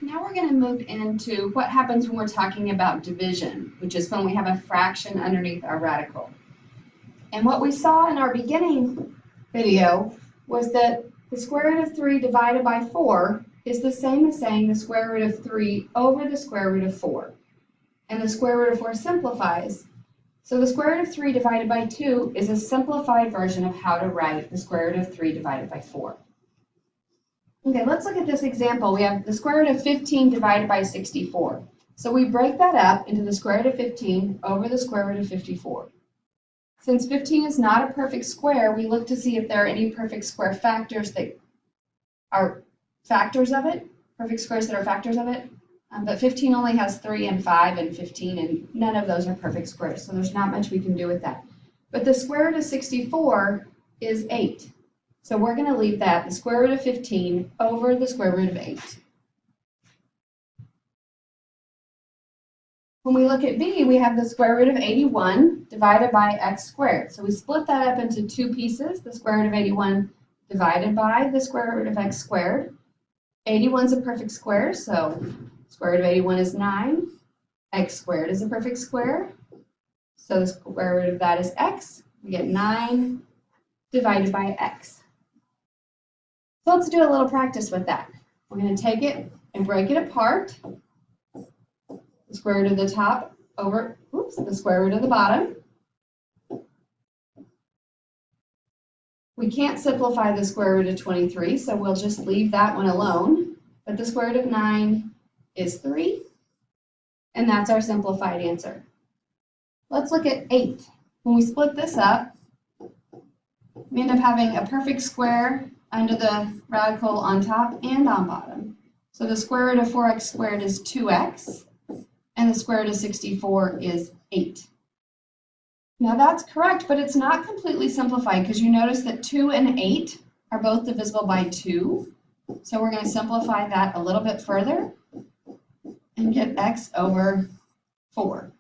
Now we're going to move into what happens when we're talking about division, which is when we have a fraction underneath our radical. And what we saw in our beginning video was that the square root of 3 divided by 4 is the same as saying the square root of 3 over the square root of 4. And the square root of 4 simplifies. So the square root of 3 divided by 2 is a simplified version of how to write the square root of 3 divided by 4. Okay, let's look at this example. We have the square root of 15 divided by 64. So we break that up into the square root of 15 over the square root of 54. Since 15 is not a perfect square, we look to see if there are any perfect square factors that are factors of it, perfect squares that are factors of it. But 15 only has 3 and 5 and 15, and none of those are perfect squares, so there's not much we can do with that. But the square root of 64 is 8. So we're going to leave that, the square root of 15, over the square root of 8. When we look at b, we have the square root of 81 divided by x squared. So we split that up into two pieces, the square root of 81 divided by the square root of x squared. 81 is a perfect square, so square root of 81 is 9. X squared is a perfect square, so the square root of that is x. We get 9 divided by x. So let's do a little practice with that. We're going to take it and break it apart. The square root of the top over, the square root of the bottom. We can't simplify the square root of 23, so we'll just leave that one alone. But the square root of 9 is 3, and that's our simplified answer. Let's look at 8. When we split this up, we end up having a perfect square under the radical on top and on bottom. So the square root of 4x squared is 2x, and the square root of 64 is 8. Now that's correct, but it's not completely simplified because you notice that 2 and 8 are both divisible by 2. So we're going to simplify that a little bit further and get x over 4.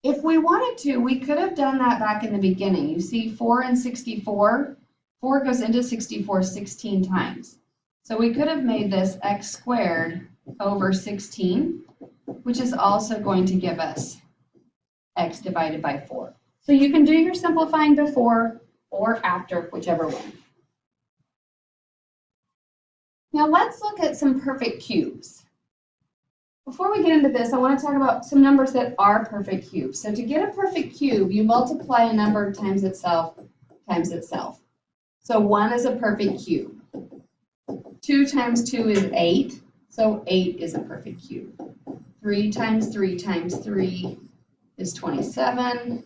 If we wanted to, we could have done that back in the beginning. You see 4 and 64, 4 goes into 64 16 times. So we could have made this x squared over 16, which is also going to give us x divided by 4. So you can do your simplifying before or after, whichever one. Now let's look at some perfect cubes. Before we get into this, I want to talk about some numbers that are perfect cubes. So to get a perfect cube, you multiply a number times itself times itself. So 1 is a perfect cube. 2 times 2 is 8, so 8 is a perfect cube. 3 times 3 times 3 is 27.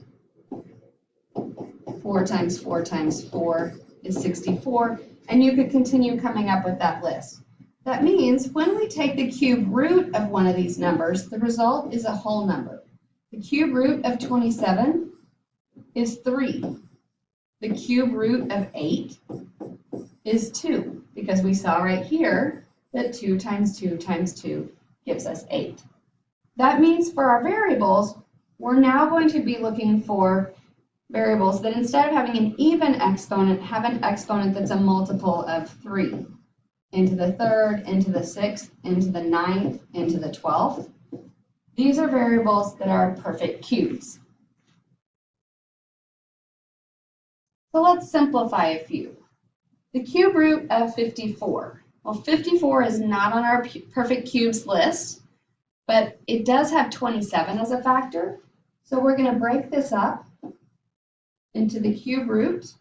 4 times 4 times 4 is 64. And you could continue coming up with that list. That means when we take the cube root of one of these numbers, the result is a whole number. The cube root of 27 is 3. The cube root of 8 is 2, because we saw right here that 2 times 2 times 2 gives us 8. That means for our variables, we're now going to be looking for variables that instead of having an even exponent, have an exponent that's a multiple of 3. Into the 3rd, into the 6th, into the 9th, into the 12th. These are variables that are perfect cubes. So let's simplify a few. The cube root of 54. Well, 54 is not on our perfect cubes list, but it does have 27 as a factor. So we're going to break this up into the cube root.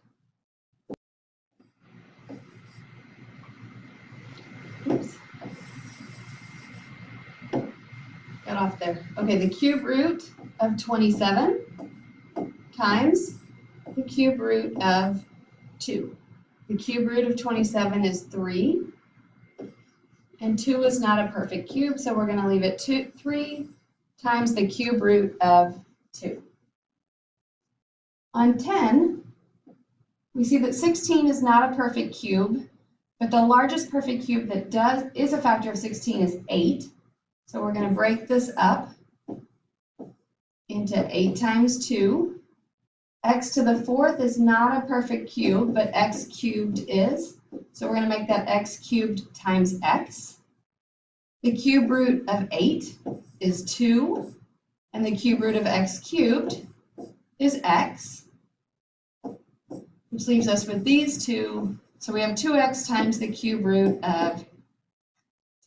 Oops. Got off there. Okay, the cube root of 27 times the cube root of 2. The cube root of 27 is 3. And 2 is not a perfect cube, so we're going to leave it 3 times the cube root of 2. On 10, we see that 16 is not a perfect cube, but the largest perfect cube that is a factor of 16 is 8. So we're going to break this up into 8 times 2. X to the 4th is not a perfect cube, but x cubed is. So we're going to make that x cubed times x. The cube root of 8 is 2, and the cube root of x cubed is x, which leaves us with these two. So we have 2x times the cube root of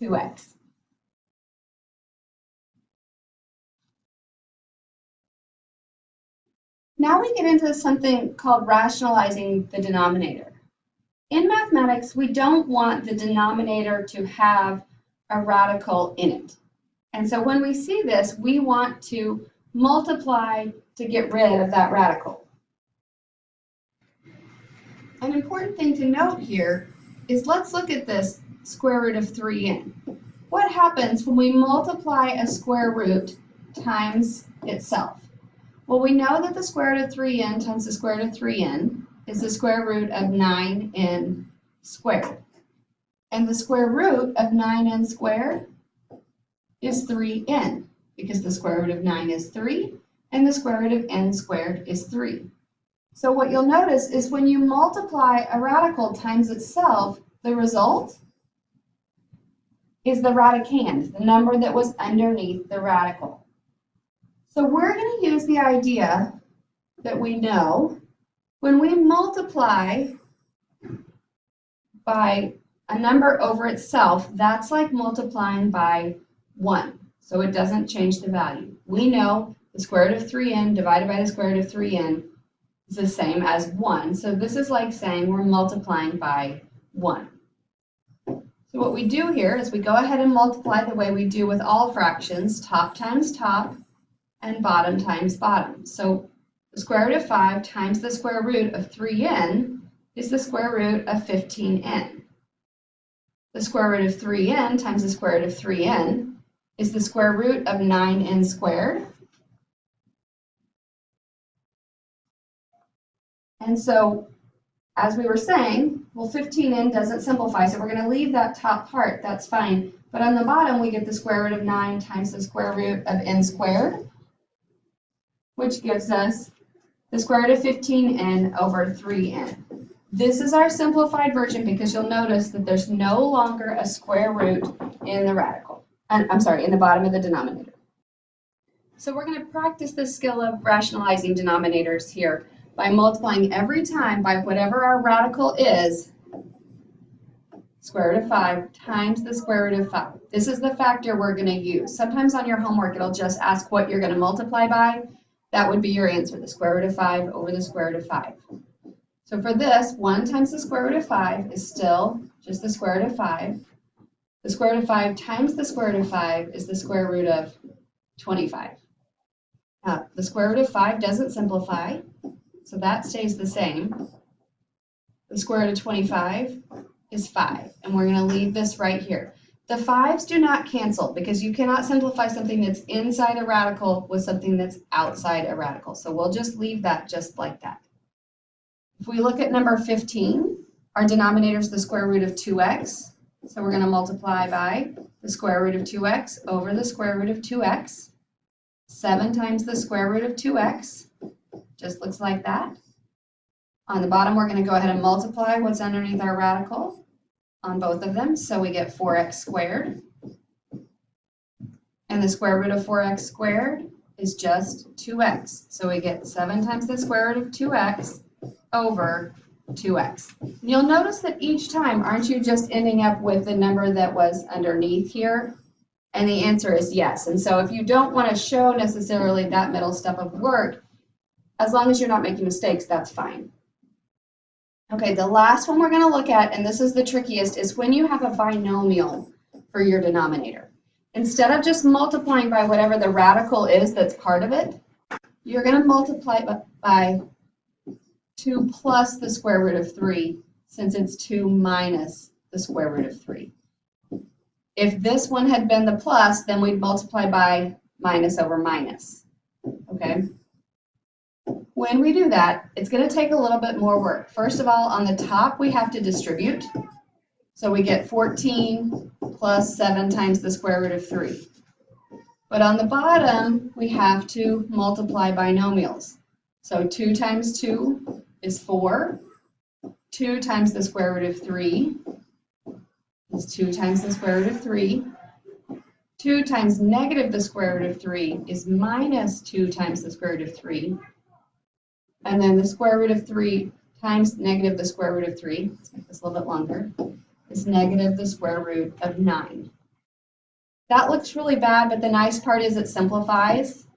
2x. Now we get into something called rationalizing the denominator. In mathematics, we don't want the denominator to have a radical in it. And so when we see this, we want to multiply to get rid of that radical. An important thing to note here is let's look at this square root of 3n. What happens when we multiply a square root times itself? Well, we know that the square root of 3n times the square root of 3n is the square root of 9n squared. And the square root of 9n squared is 3n, because the square root of 9 is 3, and the square root of n squared is 3. So what you'll notice is when you multiply a radical times itself, the result is the radicand, the number that was underneath the radical. So we're going to use the idea that we know when we multiply by a number over itself, that's like multiplying by 1. So it doesn't change the value. We know the square root of 3n divided by the square root of 3n is the same as 1. So this is like saying we're multiplying by 1. So what we do here is we go ahead and multiply the way we do with all fractions, top times top and bottom times bottom. So the square root of 5 times the square root of 3n is the square root of 15n. The square root of 3n times the square root of 3n is the square root of 9n squared. And so, as we were saying, well, 15n doesn't simplify, so we're going to leave that top part. That's fine. But on the bottom, we get the square root of 9 times the square root of n squared, which gives us the square root of 15n over 3n. This is our simplified version because you'll notice that there's no longer a square root in the radical. I'm sorry, in the bottom of the denominator. So we're going to practice the skill of rationalizing denominators here by multiplying every time by whatever our radical is, square root of 5 times the square root of 5. This is the factor we're going to use. Sometimes on your homework it'll just ask what you're going to multiply by. That would be your answer, the square root of 5 over the square root of 5. So for this, 1 times the square root of 5 is still just the square root of 5. The square root of 5 times the square root of 5 is the square root of 25. The square root of 5 doesn't simplify, so that stays the same. The square root of 25 is 5, and we're going to leave this right here. The 5s do not cancel because you cannot simplify something that's inside a radical with something that's outside a radical. So we'll just leave that just like that. If we look at number 15, our denominator is the square root of 2x. So we're going to multiply by the square root of 2x over the square root of 2x. 7 times the square root of 2x. Just looks like that. On the bottom, we're going to go ahead and multiply what's underneath our radical on both of them. So we get 4x squared. And the square root of 4x squared is just 2x. So we get 7 times the square root of 2x over 2x. And you'll notice that each time, aren't you just ending up with the number that was underneath here? And the answer is yes. And so if you don't want to show necessarily that middle step of work, as long as you're not making mistakes, that's fine. Okay, the last one we're going to look at, and this is the trickiest, is when you have a binomial for your denominator. Instead of just multiplying by whatever the radical is that's part of it, you're going to multiply by 2 plus the square root of 3, since it's 2 minus the square root of 3. If this one had been the plus, then we'd multiply by minus over minus. Okay? When we do that, it's going to take a little bit more work. First of all, on the top, we have to distribute. So we get 14 plus 7 times the square root of 3. But on the bottom, we have to multiply binomials. So 2 times 2 is 4. 2 times the square root of 3 is 2 times the square root of 3. 2 times negative the square root of 3 is minus 2 times the square root of 3. And then the square root of 3 times negative the square root of 3, let's make this a little bit longer, is negative the square root of 9. That looks really bad, but the nice part is it simplifies.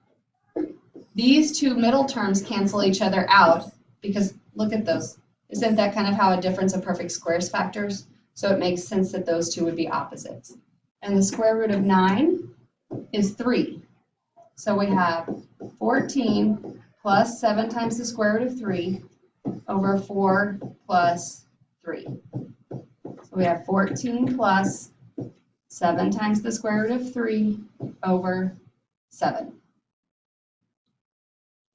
These two middle terms cancel each other out because look at those. Isn't that kind of how a difference of perfect squares factors? So it makes sense that those two would be opposites. And the square root of 9 is 3. So we have 14 plus 7 times the square root of 3 over 4 plus 3. So we have 14 plus 7 times the square root of 3 over 7.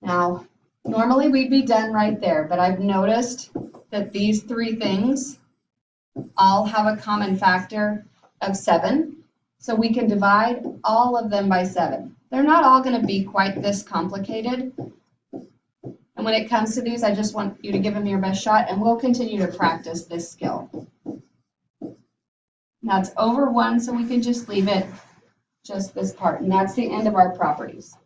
Now, normally we'd be done right there, but I've noticed that these three things all have a common factor of 7. So we can divide all of them by 7. They're not all going to be quite this complicated. And when it comes to these, I just want you to give them your best shot, and we'll continue to practice this skill. Now it's over 1, so we can just leave it just this part, and that's the end of our properties.